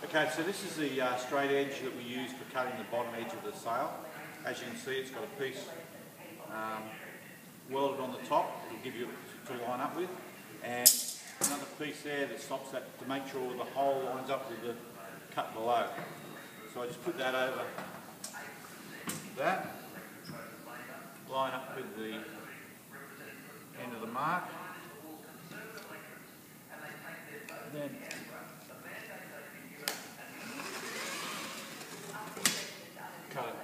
Okay, so this is the straight edge that we use for cutting the bottom edge of the sail. As you can see, it's got a piece welded on the top. It'll give you to line up with, and another piece there that stops that to make sure the hole lines up with the cut below. So I just put that over that, line up with the end of the mark, then cut it.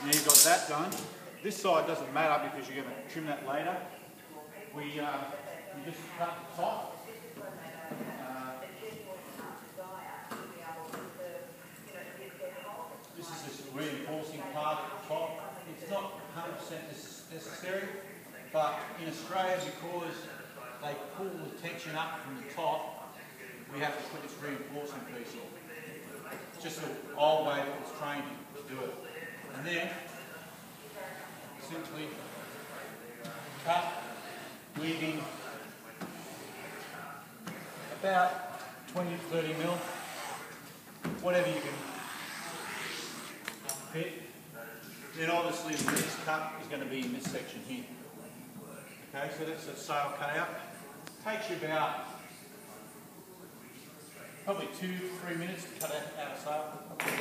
Now you've got that done. This side doesn't matter because you're going to trim that later. We just cut the top. This is this reinforcing part at the top. It's not 100% necessary, but in Australia, because they pull the tension up from the top, we have to put this reinforcing piece in. It's just the old way that it was trained to do it. And then simply cut, leaving about 20 to 30 mil, whatever you can fit. Then obviously the next cut is going to be in this section here. Okay, so that's the sail cut out. Takes you about probably 2 to 3 minutes to cut out a sail. Okay.